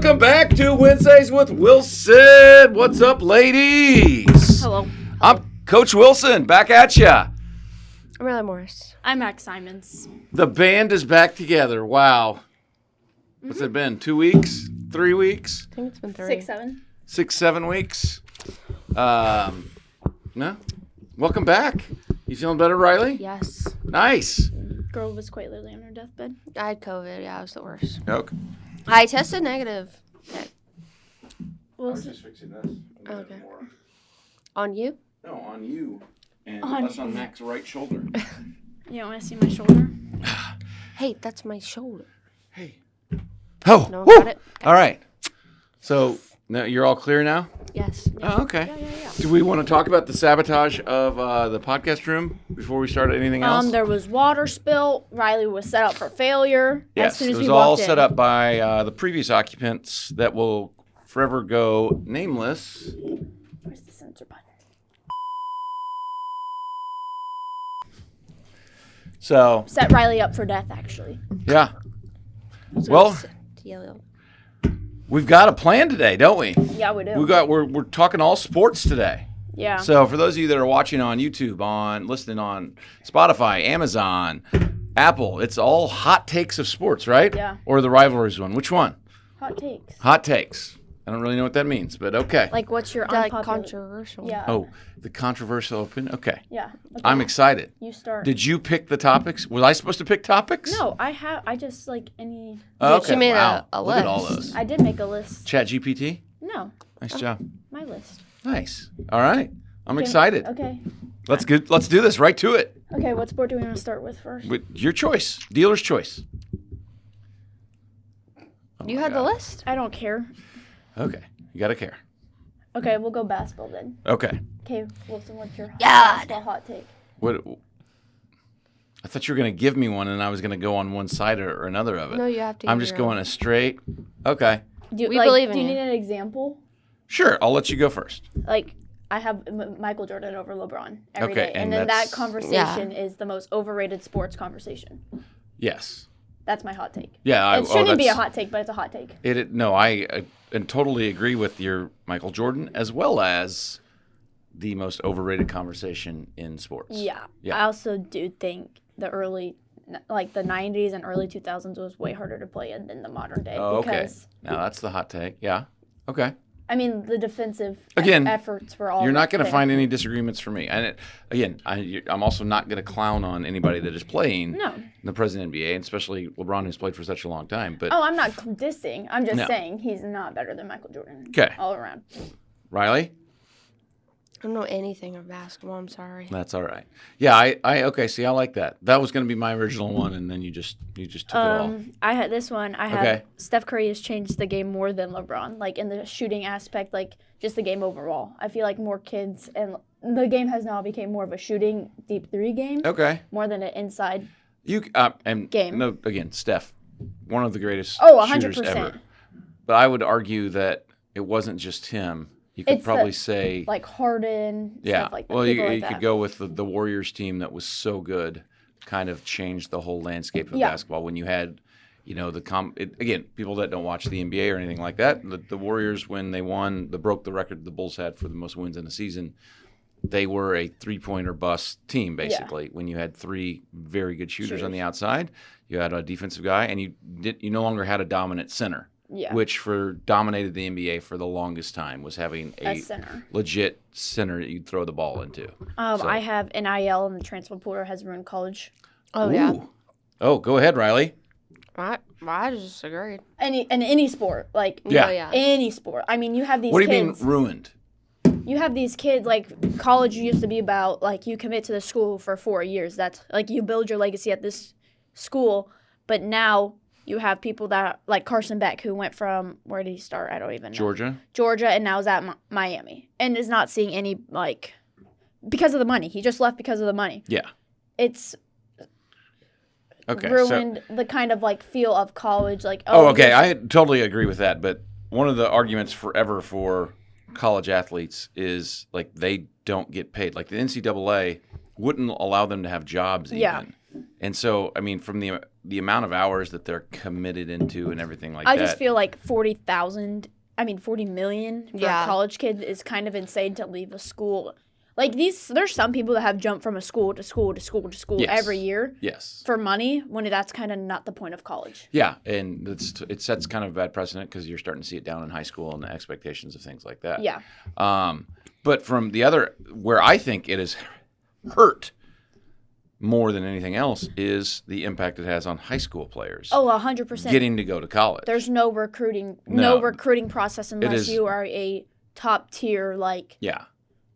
Welcome back to Wednesdays with Wilson. What's up, ladies? Hello. I'm Coach Wilson, back at ya. I'm Riley Morris. I'm Max Simons. The band is back together. Wow. What's it been? 2 weeks? 3 weeks? I think it's been 3. 6, 7. 6, 7 weeks? No? Welcome back. You feeling better, Riley? Yes. Nice. Girl was quite literally on her deathbed. I had COVID. Yeah, it was the worst. Okay. I tested negative. Okay. Wilson. fixing this. Okay. On you? No, on you. And On that's on Mac's right shoulder. You don't want to see my shoulder? Hey, that's my shoulder. Hey. Oh, No, woo! got it? All right. So now you're all clear now? Yes. Oh, okay. Yeah. Do we want to talk about the sabotage of the podcast room before we start anything else? There was water spill. Riley was set up for failure. Yes, as soon it as was we all walked in. set up by the previous occupants that will forever go nameless. Where's the censor button? So, Set Riley up for death, actually. yeah. So Well- it's TLL. We've got a plan today, don't we? Yeah, we do. We're talking all sports today. Yeah. So for those of you that are watching on YouTube, listening on Spotify, Amazon, Apple, it's all hot takes of sports, right? Yeah. Or the rivalries one. Which one? Hot takes. Hot takes. I don't really know what that means, but okay. Like, what's your Like unpopular... controversial. Yeah. Oh, the controversial opinion. Okay. Yeah. Okay. I'm excited. You start. Did you pick the topics? Was I supposed to pick topics? No, I just, like, any... Oh, okay. She made wow. a Look at all list. those. I did make a list. Chat GPT. No, Nice job. my list. Nice. All right. I'm Okay, excited. Okay. Let's do this. Right to it. Okay, what sport do we want to start with first? With your choice. Dealer's choice. Oh You my had the God. list? I don't care. Okay. You gotta care. Okay, we'll go basketball then. Okay. Okay, Wilson, what's your God. basketball hot take? What? I thought you were gonna give me one, and I was gonna go on one side or another of it. No, you have to. I'm give just your going own. a straight. Okay. Do, We believe in Do you you. need an example? Sure. I'll let you go first. Like, I have Michael Jordan over LeBron every day, Okay, and and then that's- that conversation is the most overrated sports conversation. Yes. That's my hot take. Yeah. It shouldn't be a that's- hot take, but it's a hot take. No, I and totally agree with your Michael Jordan as well as the most overrated conversation in sports. Yeah. Yeah. I also do think the 90s and early 2000s was way harder to play in than the modern day. Oh, okay. Because, Now that's the hot take. Yeah. Okay. I mean, the defensive Again, efforts were all. You're not going to there. find any disagreements from me. And I'm also not going to clown on anybody that is playing No. in the present NBA, and especially LeBron, who's played for such a long time. But Oh, I'm not dissing. I'm just No. saying he's not better than Michael Jordan. 'Kay. All around. Riley, I don't know anything of basketball. I'm sorry. that's all right. Yeah, I okay. See, I like that. That was going to be my original one, and then you just took it all. I had this one. I have Okay. Steph Curry has changed the game more than LeBron, like in the shooting aspect, like just the game overall. I feel like more kids and the game has now become more of a shooting deep three game Okay. more than an inside. You and Game. No, again, Steph, one of the greatest Oh, shooters 100%. ever. But I would argue that it wasn't just him. You could It's probably say Like Harden, yeah. stuff like that. Well, you people like could that. go with the Warriors team that was so good, kind of changed the whole landscape of Yeah. basketball when you had, again, people that don't watch the NBA or anything like that, the Warriors, when they won, broke the record the Bulls had for the most wins in a season, they were a three-point or bust team, basically. When you had three very good shooters on the outside, you had a defensive guy, and you no longer had a dominant center. Yeah. Which dominated the NBA for the longest time was having A center. legit center that you'd throw the ball into. So- I have NIL and the transfer portal has ruined college. Oh, yeah. Ooh. Oh, go ahead, Riley. I just agreed. Any sport, like Yeah. Oh, yeah. any sport. I mean, you have these What do you kids. mean ruined? You have these kids, like, college used to be about, like, you commit to the school for 4 years. That's, like, you build your legacy at this school. But now you have people that, like Carson Beck, who went from, where did he start? I don't even know. Georgia? And now is at Miami. And is not seeing any, like, because of the money. He just left because of the money. Yeah. It's Okay. ruined the kind of, like, feel of college. Like, Okay. I totally agree with that. But one of the arguments forever for college athletes is, like, they don't get paid. Like, the NCAA wouldn't allow them to have jobs even. Yeah. And so, I mean, from the amount of hours that they're committed into and everything like I that. just feel like 40 million for Yeah. a college kid is kind of insane to leave a school. Like there's some people that have jumped from a school to school to school to school Yes. every year Yes. for money when that's kind of not the point of college. Yeah, and it sets kind of a bad precedent because you're starting to see it down in high school and the expectations of things like that. Yeah. But from the other, where I think it has hurt more than anything else is the impact it has on high school players. Oh, 100%. Getting to go to college. There's no recruiting process unless is- you are a top tier like Yeah.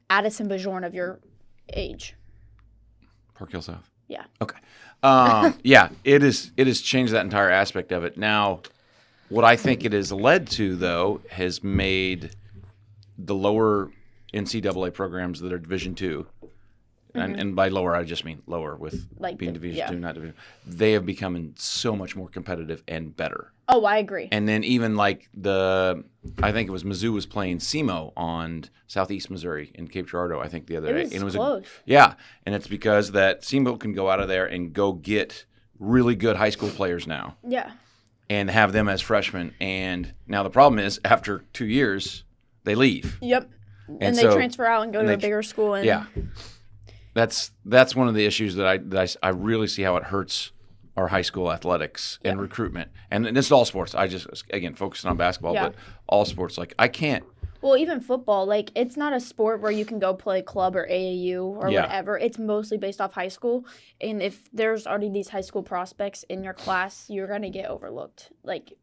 Addison Bajorn of your age. Park Hill South. Yeah. Okay. Yeah, it has changed that entire aspect of it. Now, what I think it has led to, though, has made the lower NCAA programs that are Division II, and by lower I just mean lower with Like being the- Division yeah. II, not Division. They have become so much more competitive and better. Oh, I agree. And then even like I think it was Mizzou was playing SEMO on Southeast Missouri in Cape Girardeau, I think the other It day. was And it was close. yeah, and it's because that SEMO can go out of there and go get really good high school players now Yeah. and have them as freshmen. And now the problem is after 2 years, they leave. Yep. And they so- transfer out and go to they a bigger school. And Yeah, that's one of the issues that I really see how it hurts our high school athletics and recruitment. And this is all sports. I just again focusing on basketball, Yeah. but all sports. Like I can't. Well, even football, like it's not a sport where you can go play club or AAU or Yeah. whatever. It's mostly based off high school. And if there's already these high school prospects in your class, you're going to get overlooked. Like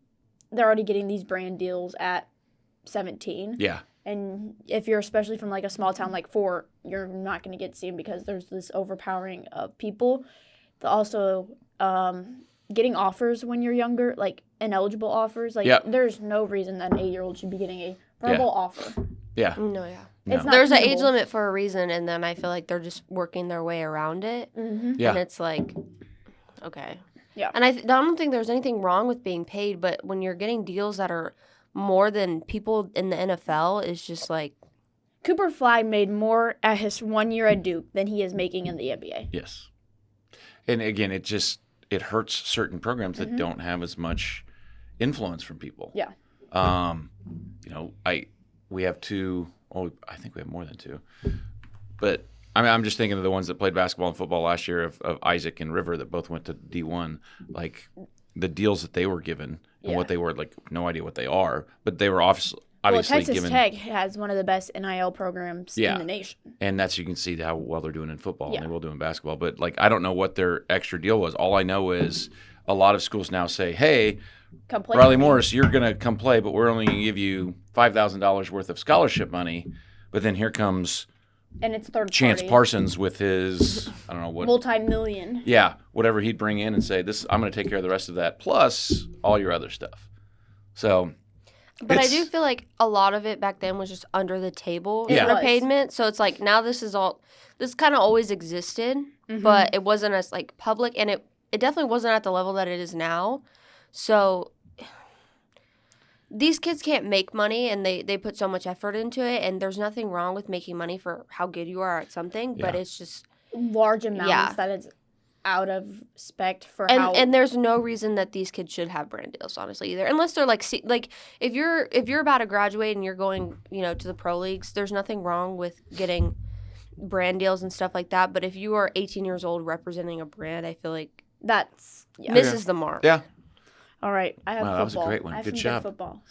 they're already getting these brand deals at 17. Yeah, And if you're especially from like a small town like Fort, you're not going to get seen because there's this overpowering of people. Also, getting offers when you're younger, like ineligible offers. Like Yeah. there's no reason that an 8-year-old should be getting a verbal offer. yeah. No, yeah. It's not There's an age feasible. limit for a reason, and then I feel like they're just working their way around it. Mm-hmm. Yeah. And it's like, okay. Yeah. And I don't think there's anything wrong with being paid, but when you're getting deals that are more than people in the NFL, it's just like, Cooper Fly made more at his 1 year at Duke than he is making in the NBA. Yes. And again, it hurts certain programs Mm-hmm. that don't have as much influence from people. Yeah. We have two. Oh, I think we have more than two. But I mean, I'm just thinking of the ones that played basketball and football last year of Isaac and River that both went to D1. Like the deals that they were given and Yeah. what they were, like no idea what they are, but they were obviously Well, Texas given. Tech has one of the best NIL programs Yeah. in the nation. And that's you can see how well they're doing in football Yeah. and they will do in basketball. But like I don't know what their extra deal was. All I know is a lot of schools now say, "Hey, Come play Riley for me. Morris, you're going to come play, but we're only going to give you $5,000 worth of scholarship money." But then here comes And it's third Chance party. Parsons with his I don't know what. Multi-million. Yeah, whatever he'd bring in and say, "This I'm going to take care of the rest of that plus all your other stuff." So. but I it's- do feel like a lot of it back then was just under the table It sort of was. payment. So it's like now this kind of always existed, Mm-hmm. but it wasn't as like public, and it definitely wasn't at the level that it is now. So these kids can't make money, and they put so much effort into it, and there's nothing wrong with making money for how good you are at something, but Yeah. it's just Large amounts Yeah. that it's out of spec for how. and there's no reason that these kids should have brand deals, honestly, either, unless they're like if you're about to graduate and you're going to the pro leagues, there's nothing wrong with getting brand deals and stuff like that. But if you are 18 years old representing a brand, I feel like that's yeah. misses the mark. Yeah. All right, I have Wow, football. that was a great one. I have Good some job. football.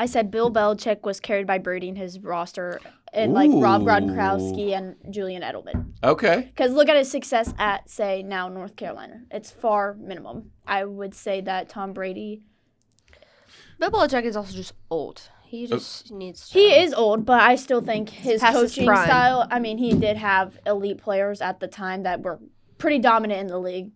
I said Bill Belichick was carried by Brady in his roster, and like Rob Ooh. Gronkowski and Julian Edelman. Okay. Because look at his success at, say, now North Carolina. It's far minimum. I would say that Tom Brady. Bill Belichick is also just old. He just needs to. He is old, but I still think his Past his coaching prime. style. I mean, he did have elite players at the time that were pretty dominant in the league.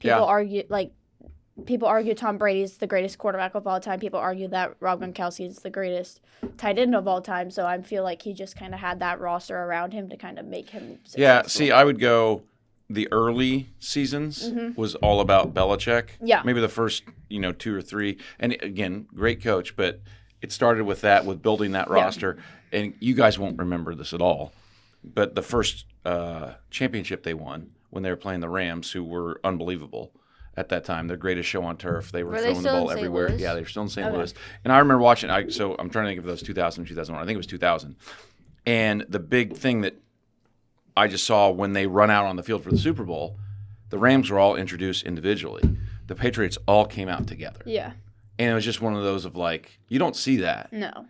People argue Tom Brady's the greatest quarterback of all time. People argue that Rob Gronkowski is the greatest tight end of all time. So I feel like he just kind of had that roster around him to kind of make him successful. Yeah, see, I would go the early seasons was all about Belichick. Mm-hmm. Yeah. Maybe the first, 2 or 3. And again, great coach, but it started with that, with building that roster. And you guys won't remember this at all, but the first championship they won when they were playing the Rams, who were unbelievable at that time. Their greatest show on turf. They were Were they throwing the still in ball St. everywhere. Louis? Yeah, they were still in St. Okay. Louis. And I remember watching. So I'm trying to think of those 2000, 2001. I think it was 2000. And the big thing that I just saw when they run out on the field for the Super Bowl, the Rams were all introduced individually. The Patriots all came out together. Yeah. And it was just one of those of like, you don't see that. No.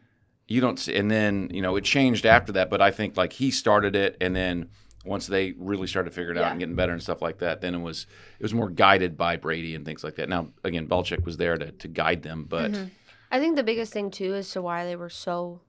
You don't see, and then, it changed after that, but I think like he started it, and then once they really started to figure it out Yeah. and getting better and stuff like that, then it was more guided by Brady and things like that. Now, again, Belichick was there to guide them, but I think the biggest thing too as to why they were so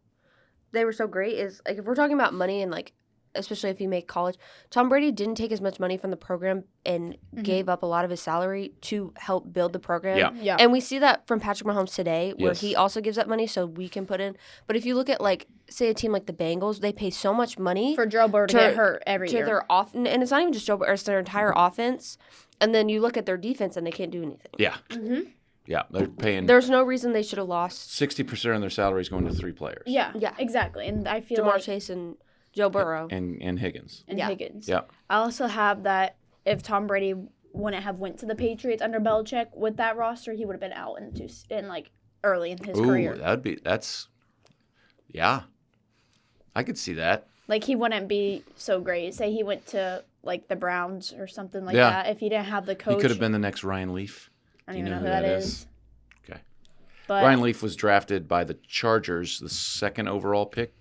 great is like if we're talking about money and like especially if you make college, Tom Brady didn't take as much money from the program and gave up a lot of his salary to help build the program. Yeah. Yeah. And we see that from Patrick Mahomes today, where Yes. he also gives up money so we can put in. But if you look at like say a team like the Bengals, they pay so much money For Joe Burrow to To- get hurt every to year. their and it's not even just Joe Burrow, it's their entire offense. And then you look at their defense and they can't do anything. yeah. Mm-hmm. Yeah, they're paying There's no reason they should have lost 60% of their salary is going to 3 players. Yeah. Yeah. Exactly. And I feel Jamar like Chase and Joe Burrow. And Higgins. and Yeah. Higgins. Yeah. I also have that if Tom Brady wouldn't have went to the Patriots under Belichick with that roster, he would have been out in like early in his Ooh, career. yeah. I could see that. Like he wouldn't be so great. Say he went to like the Browns or something like Yeah. that. If he didn't have the coach, He could have been the next Ryan Leaf. I don't Do you even know know who who that that is. is? Okay. But Ryan Leaf was drafted by the Chargers, the 2nd overall pick.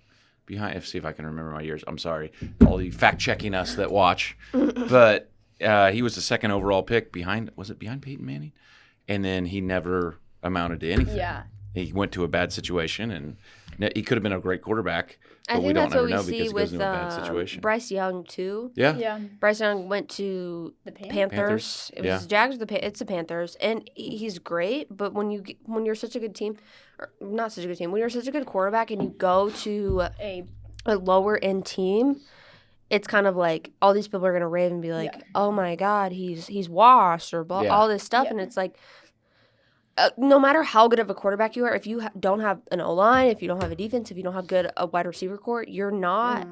See if I can remember my years. I'm sorry, all you fact checking us that watch. But he was the 2nd overall pick behind Peyton Manning? And then he never amounted to anything. yeah, He went to a bad situation, and he could have been a great quarterback, I but we think don't that's ever what we know see because he goes with into a bad situation. Bryce Young too. Yeah. yeah, Bryce Young went to the Panthers. Panthers. It was Yeah. Jags. It's the Panthers, and he's great. But when you're such a good team, or not such a good team, when you're such a good quarterback and you go to a lower end team, it's kind of like all these people are gonna rave and be like, Yeah. "Oh my God, he's washed," or blah, Yeah. all this stuff, Yeah. and it's like. No matter how good of a quarterback you are, if you don't have an O line, if you don't have a defense, if you don't have a wide receiver core, you're not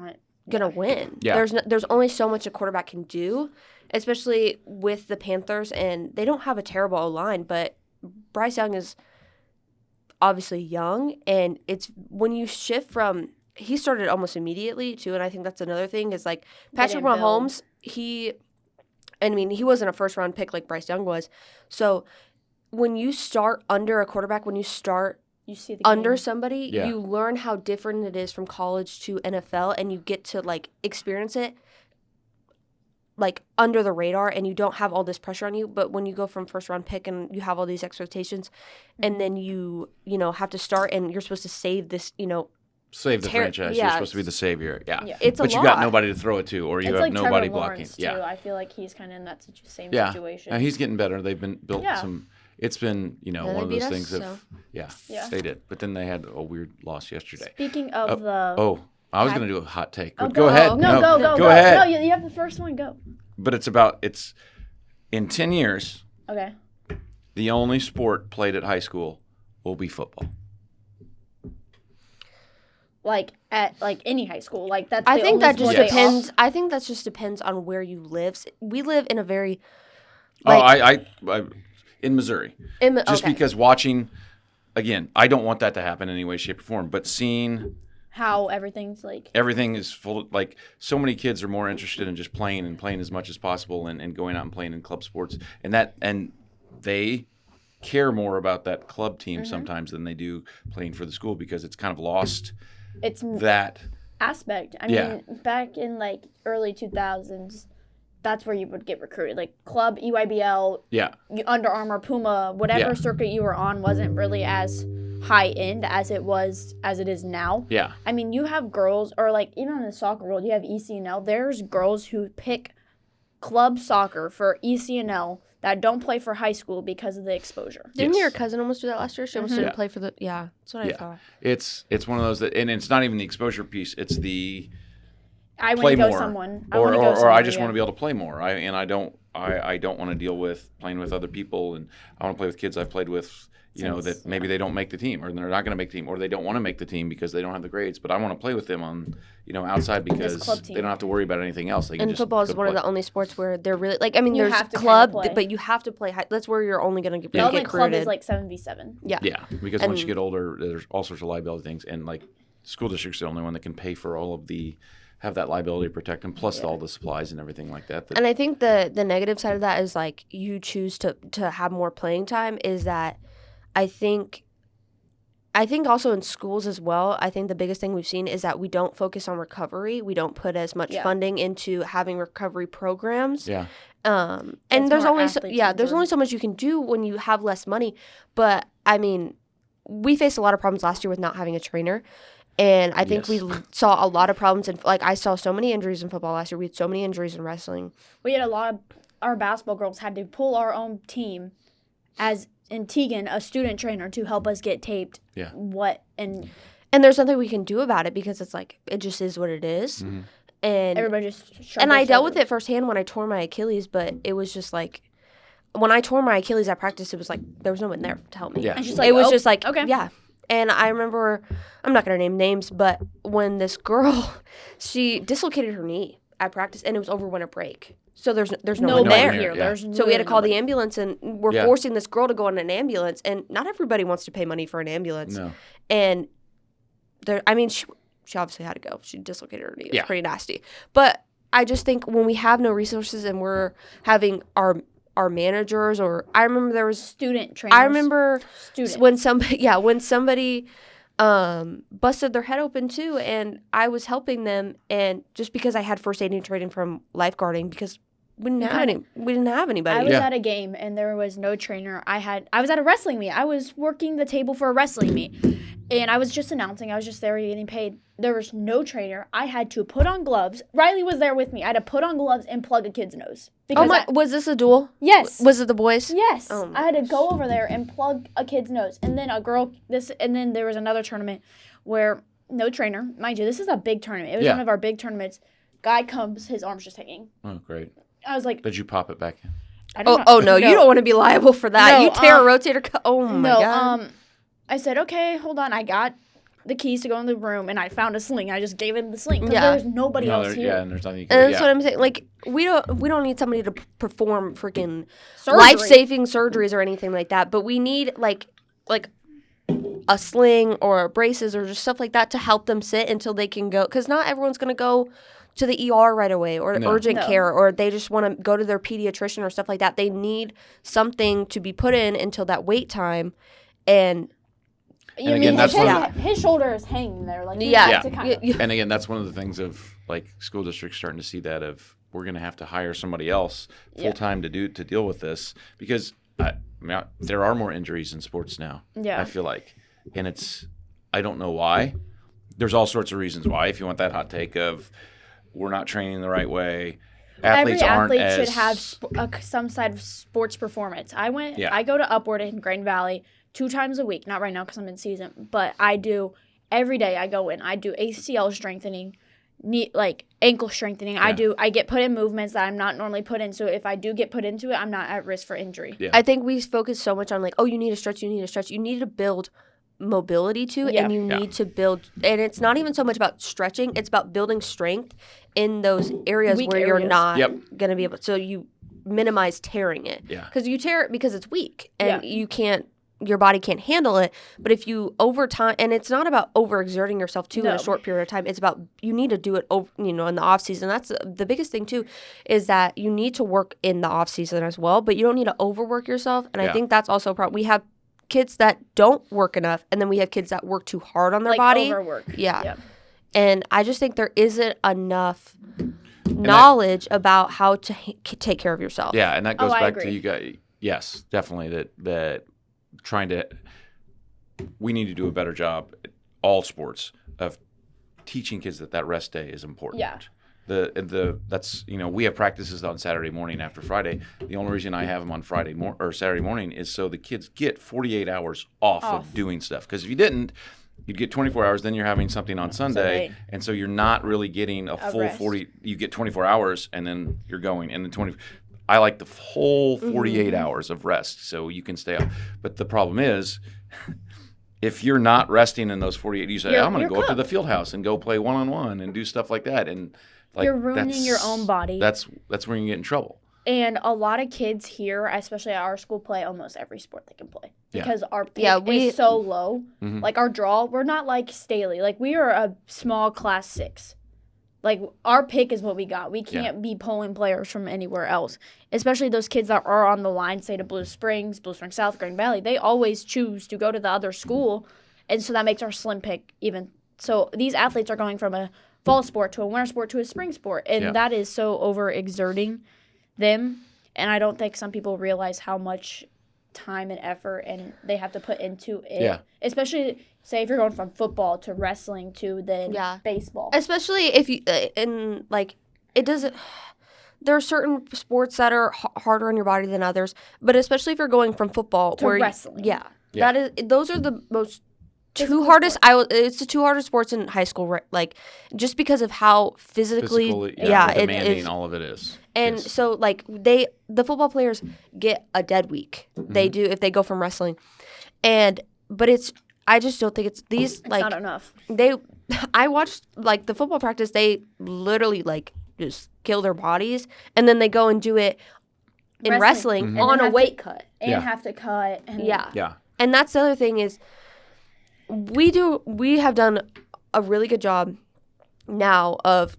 gonna win. Yeah. There's only so much a quarterback can do, especially with the Panthers, and they don't have a terrible O line, but Bryce Young is obviously young, and it's when you shift from he started almost immediately too, and I think that's another thing is like Patrick didn't build. Mahomes, he wasn't a first round pick like Bryce Young was, so when you start under a quarterback, when you start You see the under game. somebody, Yeah. you learn how different it is from college to NFL, and you get to like experience it like under the radar, and you don't have all this pressure on you. But when you go from first round pick and you have all these expectations, and then you have to start and you're supposed to save this, Save the franchise. yeah, You're supposed to be the savior. Yeah. Yeah. it's a But you lot. got nobody to throw it to, or you It's have like nobody Trevor blocking. Lawrence, Yeah. too. I feel like he's kind of in that same Yeah. situation. He's getting better. They've been built Yeah. some. It's been Yeah, one they of beat those us, things so. of Yeah. they did. But then they had a weird loss yesterday. Speaking of the I was going to do a hot take. Oh, But go ahead. No, go go ahead. No, you have the first one. Go. But it's in 10 years, Okay. the only sport played at high school will be football. Like at any high school, like that's. I the think only that just sport they depends. I think that just depends on where you live. We live in a very I in Missouri. Just okay. because watching, again, I don't want that to happen in any way, shape, or form. But seeing How everything's like. everything is full of, like, so many kids are more interested in just playing and playing as much as possible and going out and playing in club sports. And they care more about that club team sometimes than they do playing for the school because it's kind of lost It's that. aspect. I Yeah. mean, back in like early 2000s, that's where you would get recruited. Like club, EYBL, Yeah. Under Armour, Puma, whatever Yeah. circuit you were on wasn't really as high end as it is now. Yeah. I mean, you have girls, or like even in the soccer world, you have ECNL. There's girls who pick club soccer for ECNL that don't play for high school because of the exposure. Didn't Yes. your cousin almost do that last year? She almost didn't play for the. Yeah, that's what I Yeah. thought. It's one of those that, and it's not even the exposure piece. It's the I want play to go more, someone. or I just want to be able to play more. I don't want to deal with playing with other people, and I want to play with kids I've played with you know, that maybe they don't make the team, or they're not going to make the team, or they don't want to make the team because they don't have the grades. But I want to play with them on, you know, outside because club they team. don't have to worry about anything else. They can And just football is go one of play. the only sports where they're really like. I mean, You there's have to club, kinda play. but you have to play. That's where you're only going to The only get club recruited. is like 7v7. yeah. Yeah, because once you And- get older, there's all sorts of liability things, and like school district's the only one that can pay for all of the have that liability to protect them, plus all the supplies and everything like that. And I think the negative side of that is like you choose to have more playing time. Is that I think also in schools as well, I think the biggest thing we've seen is that we don't focus on recovery. We don't put as much Yeah. funding into having recovery programs. Yeah, And It's there's more only so, athletes there's injured. only so much you can do when you have less money. But I mean, we faced a lot of problems last year with not having a trainer. And I think Yes. we saw a lot of problems in like I saw so many injuries in football last year. We had so many injuries in wrestling. We had a lot of our basketball girls had to pull our own team as in Tegan, a student trainer, to help us get taped. Yeah. And And there's nothing we can do about it because it's like it just is what it is. Mm-hmm. And everybody just and I dealt with it firsthand when I tore my Achilles, but it was just like when I tore my Achilles at practice, it was like there was no one there to help me. Yeah. And she's like, It was "Oh, just like okay." yeah. And I remember, I'm not gonna name names, but when this girl, she dislocated her knee at practice, and it was over winter break. So there's no No one one there. here. Yeah. There's So we had to call the nobody. ambulance, and we're Yeah. forcing this girl to go on an ambulance, and not everybody wants to pay money for an ambulance. no, And there, I mean, she obviously had to go. She dislocated her knee. It was Yeah. pretty nasty. But I just think when we have no resources and we're having our managers, or I remember there was, student trainers. I remember students. when somebody busted their head open too, and I was helping them, and just because I had first aiding training from lifeguarding because we didn't have anybody. I was Yeah. at a game and there was no trainer. I was at a wrestling meet. I was working the table for a wrestling meet. And I was just announcing. I was just there getting paid. There was no trainer. I had to put on gloves. Riley was there with me. I had to put on gloves and plug a kid's nose. Oh my! Was this a duel? Yes. Was it the boys? Yes. Oh my I had to go over there and plug a kid's nose. And then and then there was another tournament where no trainer. Mind you, this is a big tournament. It was Yeah. one of our big tournaments. Guy comes, his arm's just hanging. oh great. I was like, Did you pop it back in? I don't know. Oh no! You don't want to be liable for that. No, You tear a rotator cuff. Oh my No, god! I said, okay, hold on. I got the keys to go in the room, and I found a sling. I just gave him the sling because Yeah. there was nobody No, else here. yeah, and there's nothing you can And do. that's Yeah. what I'm saying. Like we don't need somebody to perform freaking Surgery. life-saving surgeries or anything like that. But we need like a sling or braces or just stuff like that to help them sit until they can go. Because not everyone's gonna go to the ER right away or No. urgent No. care, or they just want to go to their pediatrician or stuff like that. They need something to be put in until that wait time. And You And mean again, that's his, one his shoulder is hanging there, like yeah, You have to kind of, And again, that's one of the things of like school districts starting to see that of we're going to have to hire somebody else full time to deal with this because there are more injuries in sports now. Yeah. I feel like, and I don't know why. There's all sorts of reasons why. If you want that hot take of we're not training the right way, every athletes aren't athlete as should have some side of sports performance. Yeah. I go to Upward in Grand Valley 2 times a week. Not right now because I'm in season, but I do every day. I go in. I do ACL strengthening, knee, like ankle strengthening. Yeah. I get put in movements that I'm not normally put in. So if I do get put into it, I'm not at risk for injury. Yeah. I think we focus so much on like, oh, you need to stretch, you need to stretch. You need to build mobility to it, Yeah. and you Yeah. need to build, and it's not even so much about stretching, it's about building strength in those areas Weak where you're areas. not Yep. going to be able, so you minimize tearing it. Yeah. Because you tear it because it's weak and Yeah. you can't, your body can't handle it. But if you over time, and it's not about overexerting yourself too in No. a short period of time. It's about you need to do it over, in the off season. That's the biggest thing too, is that you need to work in the off season as well. But you don't need to overwork yourself. And Yeah. I think that's also a problem. We have kids that don't work enough, and then we have kids that work too hard on their Like body. overwork. Yeah. And I just think there isn't enough knowledge about how to take care of yourself. Yeah, and that goes I back to agree. you guys. Yes, definitely. That trying to, we need to do a better job, all sports, of teaching kids that rest day is important. Yeah. That's we have practices on Saturday morning after Friday. The only reason I have them on Friday or Saturday morning is so the kids get 48 hours off of doing stuff. Because if you didn't, you'd get 24 hours. Then you're having something on Sunday, Sunday. and so you're not really getting a full rest. 40. You get 24 hours, and then you're going, and then 20. I like the whole 48 hours of rest so you can stay up. But the problem is, if you're not resting in those 48, you say, I'm going to go up to the field house and go play one-on-one and do stuff like that. And like, You're ruining your own body. That's where you get in trouble. And a lot of kids here, especially at our school, play almost every sport they can play because our pick is so low. Like our draw, we're not like Staley. Like we are a small class 6. Like our pick is what we got. We can't be pulling players from anywhere else. Especially those kids that are on the line, say to Blue Springs South, Green Valley. They always choose to go to the other school, and so that makes our slim pick even. So these athletes are going from a fall sport to a winter sport to a spring sport, and that is so overexerting them. And I don't think some people realize how much time and effort and they have to put into it. Especially, say, if you're going from football to wrestling to then baseball. Especially if you, and like, it doesn't, there are certain sports that are harder on your body than others, but especially if you're going from football to wrestling. That is, those are the most it's the two hardest sports in high school, like, just because of how physically demanding all of it is. And so, like, the football players get a dead week. They do if they go from wrestling, but I just don't think it's these it's not enough. I watched like the football practice. They literally like just kill their bodies, and then they go and do it in wrestling on a weight cut and have to cut. And and that's the other thing is we have done a really good job now of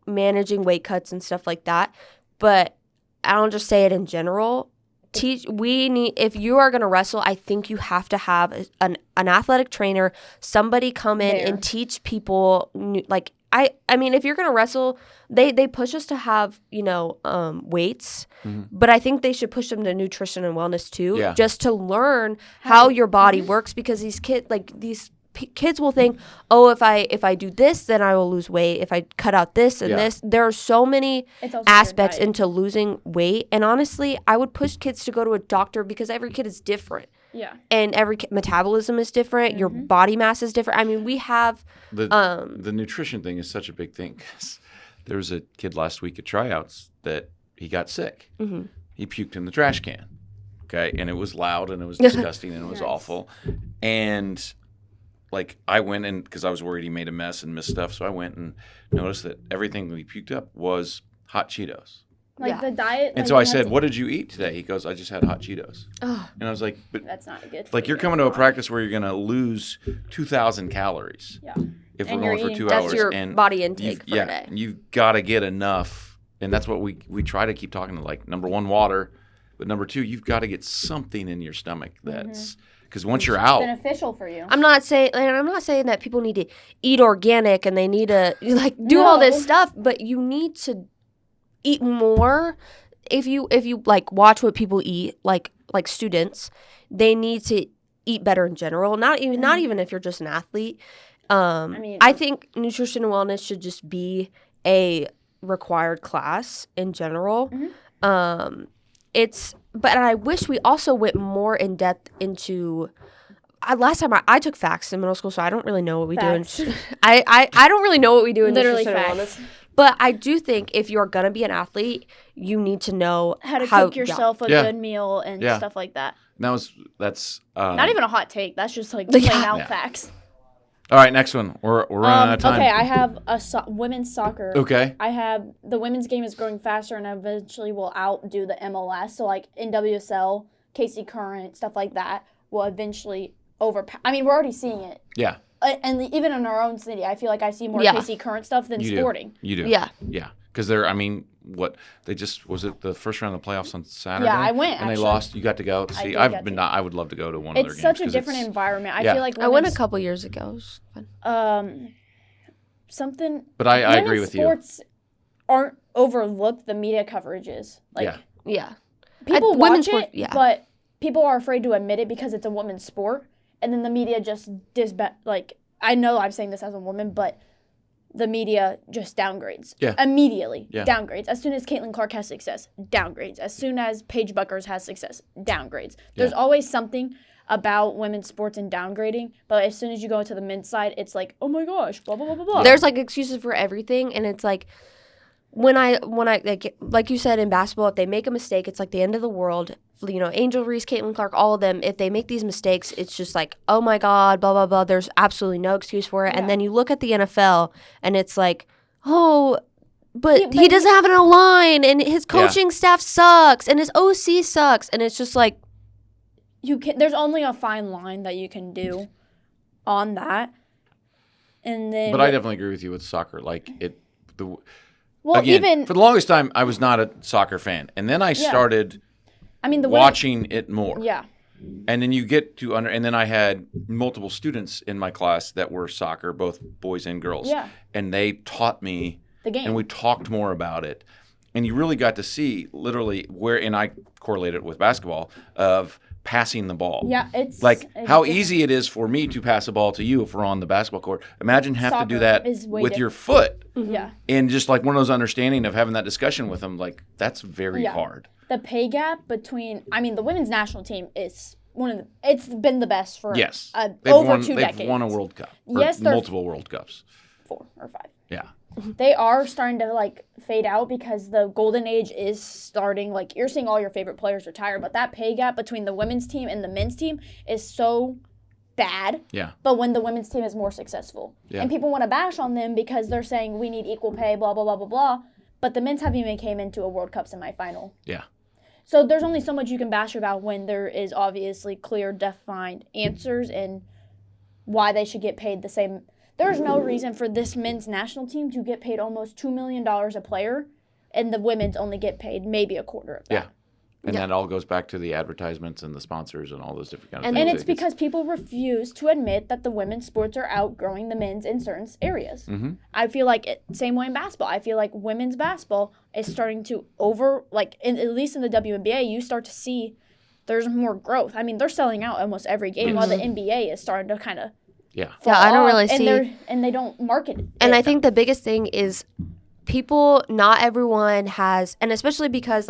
managing weight cuts and stuff like that, but I don't just say it in general. If you are going to wrestle, I think you have to have an athletic trainer, somebody come in and teach people. Like I mean, if you're going to wrestle, they push us to have weights, but I think they should push them to nutrition and wellness too, just to learn how your body works, because these kids will think, oh, if I do this, then I will lose weight. If I cut out this and this, there are so many aspects into losing weight. And honestly, I would push kids to go to a doctor because every kid is different. Yeah. And every metabolism is different. Your body mass is different. I mean, we have the nutrition thing is such a big thing. 'Cause there was a kid last week at tryouts that he got sick. He puked in the trash can. Okay, and it was loud and it was disgusting and it was awful. And like I went in because I was worried he made a mess and missed stuff, so I went and noticed that everything that he puked up was hot Cheetos. Like the diet. And so I said, "What did you eat today?" He goes, "I just had hot Cheetos." Oh. And I was like, "But that's not good. Like you're coming to a practice where you're going to lose 2,000 calories. Yeah. If we're going for 2 that's hours, your and body intake for a day. You've got to get enough, and that's what we try to keep talking to. Like number 1, water, but number 2, you've got to get something in your stomach that's because once you're out, beneficial for you. I'm not saying that people need to eat organic and they need to like do all this stuff, but you need to eat more. If you like watch what people eat, like students, they need to eat better in general. Not even if you're just an athlete. I think nutrition and wellness should just be a required class in general. But I wish we also went more in depth into. Last time I took FACS in middle school, so I don't really know what we do. I don't really know what we do in nutrition and wellness. But I do think if you're gonna be an athlete, you need to know how to cook yourself a good meal and stuff like that. That's not even a hot take. That's just like plain out facts. All right, next one. We're running out of time. Okay, I have women's soccer. Okay. I have the women's game is growing faster and eventually will outdo the MLS. So like NWSL, KC Current, stuff like that will eventually overpower. I mean, we're already seeing it. Yeah. And even in our own city, I feel like I see more KC Current stuff than Sporting. You do. Yeah. Yeah. Because was it the first round of the playoffs on Saturday? Yeah, I went. And they lost. You got to go. See, I would love to go to one of their games. It's such a different environment. I feel like I went a couple years ago. It was fun. Something. But I agree with you. Sports aren't overlooked. The media coverage is like. Yeah. People watch it, but people are afraid to admit it because it's a women's sport, and then the media just I know I'm saying this as a woman, but the media just downgrades. Yeah. Immediately. Yeah. Downgrades. As soon as Caitlin Clark has success, downgrades. As soon as Paige Buckers has success, downgrades. There's always something about women's sports and downgrading, but as soon as you go into the men's side, it's like, oh my gosh, blah, blah, blah, blah, blah. There's like excuses for everything, and it's like, when I like you said in basketball, if they make a mistake, it's like the end of the world. You know, Angel Reese, Caitlin Clark, all of them. If they make these mistakes, it's just like, oh my God, blah blah blah. There's absolutely no excuse for it. Yeah. And then you look at the NFL, and it's like, oh, but Yeah, he but doesn't have an line, and his coaching staff sucks, and his OC sucks, and it's just like, there's only a fine line that you can do on that. And then But I definitely agree with you with soccer. Like well, again, even for the longest time, I was not a soccer fan, and then I started I mean the watching it more. yeah. And then you get to and then I had multiple students in my class that were soccer, both boys and girls. Yeah. And they taught me, The game. and we talked more about it. And you really got to see literally where, and I correlated it with basketball, of passing the ball. Yeah, it's Like it's how different. easy it is for me to pass a ball to you if we're on the basketball court. Imagine have to do Soccer that is way with your foot. Yeah. And just like one of those understanding of having that discussion with them, like that's very Yeah. hard. The pay gap between the women's national team is it's been the best for Yes. over won, 2 decades. They've won a World Cup. Or Yes, they're- multiple World Cups. 4 or 5. Yeah. They are starting to like fade out because the golden age is starting. Like you're seeing all your favorite players retire, but that pay gap between the women's team and the men's team is so bad. Yeah. But when the women's team is more successful, Yeah. and people want to bash on them because they're saying we need equal pay, blah blah blah blah blah. But the men's haven't even came into a World Cup semifinal. Yeah. So there's only so much you can bash about when there is obviously clear, defined answers and why they should get paid the same. There's no reason for this men's national team to get paid almost $2 million a player, and the women's only get paid maybe a quarter of that. Yeah. And that all goes back to the advertisements and the sponsors and all those different kind of And things. And it's because people refuse to admit that the women's sports are outgrowing the men's in certain areas. Mm-hmm. I feel like same way in basketball. I feel like women's basketball is starting to at least in the WNBA, you start to see there's more growth. I mean, they're selling out almost every game, while the NBA is starting to kind of Yeah. Yeah, I don't really see. and they don't market it. And I think the biggest thing is not everyone has, and especially because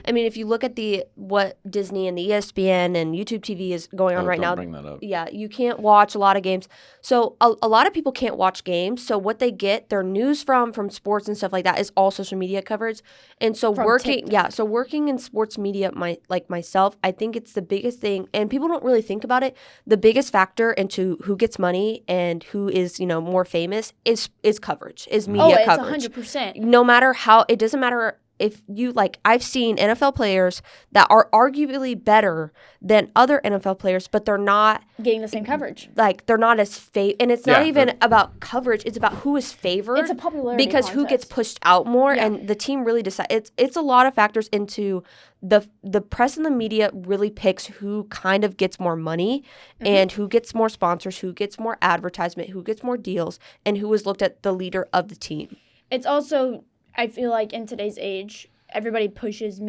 if you look at what Disney and the ESPN and YouTube TV is going on right don't now, bring that up. yeah, you can't watch a lot of games. So a lot of people can't watch games. So what they get their news from sports and stuff like that is all social media coverage. And so From working TikTok. in sports media, myself, I think it's the biggest thing, and people don't really think about it. The biggest factor into who gets money and who is more famous is coverage, is media it's coverage. 100%. No matter how, it doesn't matter if you I've seen NFL players that are arguably better than other NFL players, but they're not Getting the same coverage. they're not as and it's not Yeah, even about coverage, it's about who is favored. It's a popularity because who gets contest. pushed out more, Yeah. and the team really decides. It's a lot of factors into the press and the media really picks who kind of gets more money and who gets more sponsors, who gets more advertisement, who gets more deals, and who is looked at the leader of the team. It's also, I feel like in today's age, everybody pushes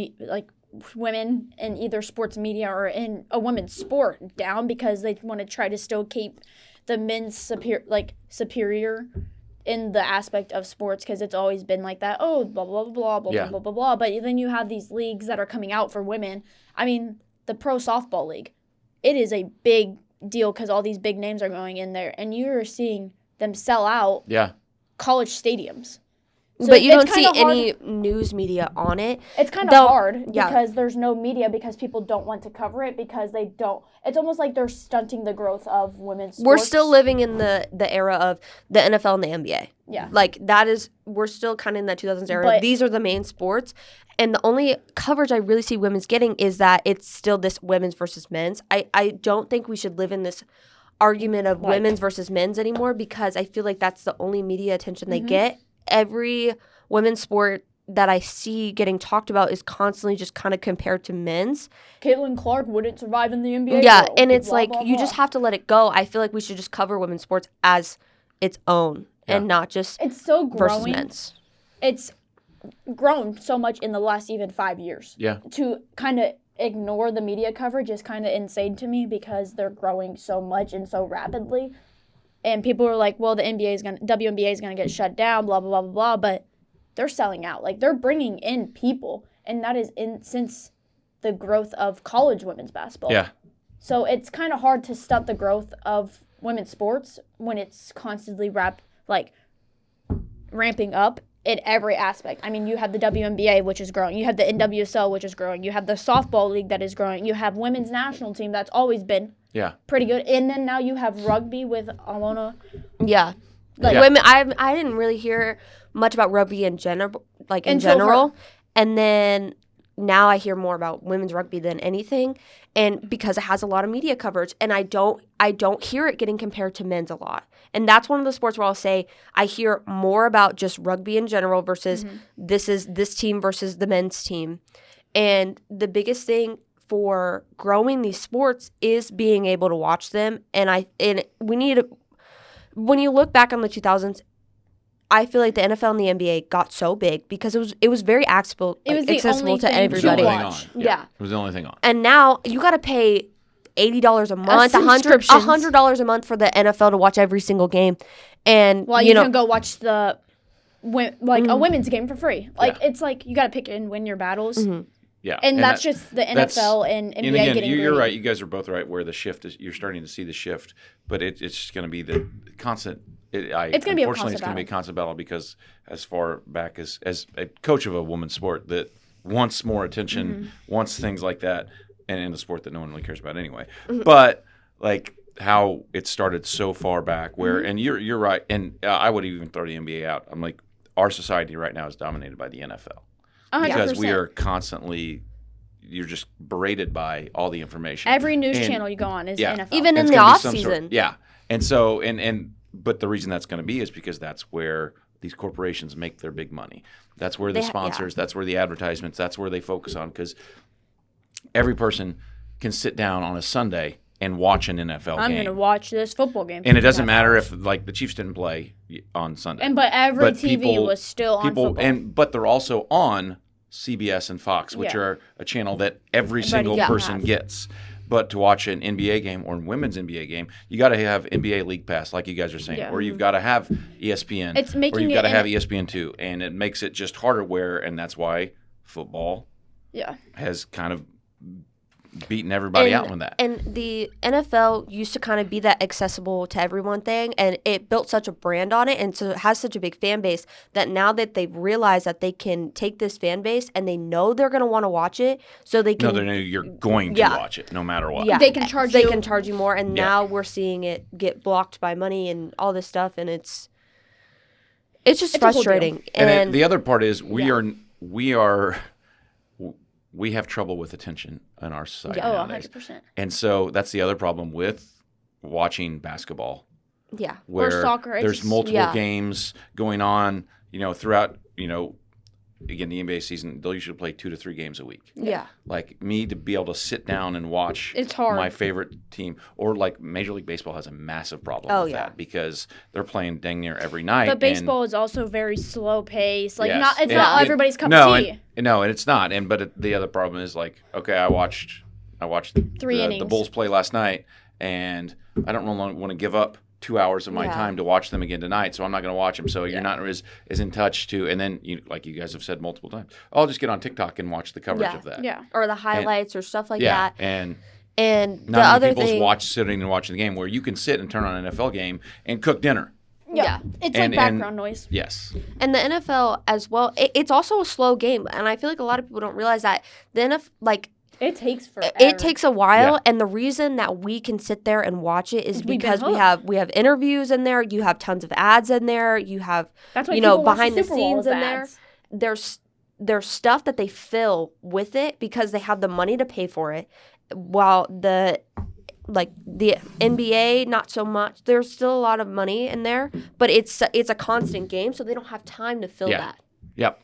women in either sports media or in a women's sport down because they want to try to still keep the men's superior in the aspect of sports, because it's always been like that. Oh, blah blah blah blah Yeah. blah blah blah. But then you have these leagues that are coming out for women. I mean, the pro softball league, it is a big deal because all these big names are going in there, and you're seeing them sell out Yeah. college stadiums. So But you it's don't see kinda hard- any news media on it. It's kind Though- of hard yeah. because there's no media, because people don't want to cover it because they don't. It's almost like they're stunting the growth of women's sports. We're still living in the era of the NFL and the NBA. Yeah. We're still kind of in that 2000s era. But- These are the main sports. And the only coverage I really see women's getting is that it's still this women's versus men's. I don't think we should live in this argument of women's versus men's anymore, because I feel like that's the only media attention they get. Every women's sport that I see getting talked about is constantly just kind of compared to men's. Caitlin Clark wouldn't survive in the NBA. Yeah, world, and it's blah, like blah, you blah. just have to let it go. I feel like we should just cover women's sports as its own and not just It's still versus growing. men's. It's grown so much in the last even 5 years. Yeah. To kind of ignore the media coverage is kind of insane to me because they're growing so much and so rapidly. And people are like, well, the WNBA is going to get shut down, blah, blah, blah, blah, blah. But they're selling out. Like, they're bringing in people. And that is since the growth of college women's basketball. Yeah. So it's kind of hard to stunt the growth of women's sports when it's constantly ramping up. in every aspect. I mean, you have the WNBA, which is growing. You have the NWSL, which is growing. You have the softball league that is growing. You have women's national team that's always been Yeah. pretty good. And then now you have rugby with Alona. Yeah. Like Yeah. women, I didn't really hear much about rugby in general, like in Until general, and then now I hear more about women's rugby than anything, and because it has a lot of media coverage, and I don't hear it getting compared to men's a lot, and that's one of the sports where I'll say I hear more about just rugby in general versus this is this team versus the men's team, and the biggest thing for growing these sports is being able to watch them, and we need to. When you look back on the 2000s, I feel like the NFL and the NBA got so big because it was very accessible, It was the accessible only to thing to It was the everybody. only thing watch. on. Yeah. It was the only thing on. And now you got to pay $80 a month, subscriptions. $100 a month for the NFL to watch every single game, and Well, you you know, can go watch a women's game for free. Like, it's like you got to pick and win your battles. Yeah. And that's that- just the that's- NFL and NBA And again, getting you're greedy. right. You guys are both right. Where the shift is, you're starting to see the shift, but it's just going to be the constant. It's gonna be a unfortunately, constant it's going to be a battle. constant battle because as far back as a coach of a women's sport that wants more attention, Mm-hmm. wants things like that, and in a sport that no one really cares about anyway. Mm-hmm. But like how it started so far back, where Mm-hmm. and you're right, and I would even throw the NBA out. I'm like, our society right now is dominated by the NFL. 100%. Because we are constantly, you're just berated by all the information. Every news And- channel you go on is yeah. NFL. even in It's the gonna be off some sort- season, yeah. And so, but the reason that's going to be is because that's where these corporations make their big money. That's where the They sponsors, that's where the advertisements, that's where they focus on. Because every person can sit down on a Sunday and watch an NFL I'm game. going to watch this football game. And it doesn't 55 matter hours. if like the Chiefs didn't play on Sunday. But every But TV people- was still on football. But they're also on CBS and Fox, which Yeah. are a channel that every single yeah. person gets. But to watch an NBA game or a women's NBA game, you got to have NBA League Pass, like you guys are saying, Yeah. or you've got to have ESPN, It's or making you've it got to in- have ESPN2, and it makes it just harder. And that's why football Yeah. has kind of beaten everybody out with that. And the NFL used to kind of be that accessible to everyone thing, and it built such a brand on it, and so it has such a big fan base that now that they've realized that they can take this fan base and they know they're going to want to watch it, so they No, can. you're going to Yeah. watch it no matter what. Yeah, They can charge They you- can charge you more, and Yeah. now we're seeing it get blocked by money and all this stuff, and it's just It's a whole deal. frustrating. And the other part is we have trouble with attention in our society Oh, nowadays. 100%. And so that's the other problem with watching basketball, yeah, where soccer, it's there's just- multiple yeah. games going on, throughout, again, the NBA season, they'll usually play 2 to 3 games a week. yeah. Like me to be able to sit down and watch It's hard. my favorite team, or like Major League Baseball has a massive problem Oh, with yeah. that because they're playing dang near every night. But baseball is also very slow paced. Like, Yes. it's And not it- everybody's cup no, of tea. and it's not. But the other problem is like, okay, I watched 3 the innings. Bulls play last night, and I don't really want to give up 2 hours of my Yeah. time to watch them again tonight, so I'm not going to watch them. So you're not as in touch to, and then like you guys have said multiple times, I'll just get on TikTok and watch the coverage Yeah. of that. Yeah. Or the highlights or stuff like Yeah, that. and And the not other many people's thing, sitting and watching the game where you can sit and turn on an NFL game and cook dinner. yeah. It's And- like background noise. Yes. And the NFL as well, it's also a slow game, and I feel like a lot of people don't realize that the NFL, like, It takes forever. it takes a while, Yeah. and the reason that we can sit there and watch it is We've been because hooked. we have interviews in there, you have tons of ads in there, you have That's why you know people watch behind the Super Bowl scenes with in there. ads. There's stuff that they fill with it because they have the money to pay for it, while the NBA not so much. There's still a lot of money in there, but it's a constant game, so they don't have time to fill Yeah. that. Yep.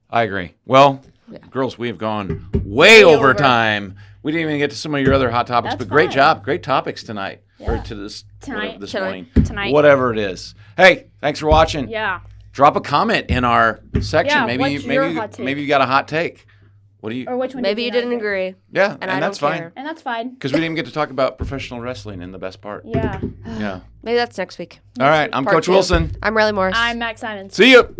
I agree. Well, girls, we have gone way over time. We didn't even get to some of your other hot topics, That's but great fine. job. Great topics tonight. Or Yeah. to this Tonight. whatever, this Tonight. morning. Tonight. Whatever it is. Hey, thanks for watching. Yeah. Drop a comment in our section. Yeah, maybe what's your hot take? maybe you got a hot take. What do you Or which one Maybe you did didn't not agree? agree, Yeah, and I that's don't fine. care. And that's fine. Because we didn't get to talk about professional wrestling in the best part. Yeah. Yeah. Maybe that's next week. All right. I'm Part Coach 2. Wilson. I'm Riley Morris. I'm Max Simons. See you.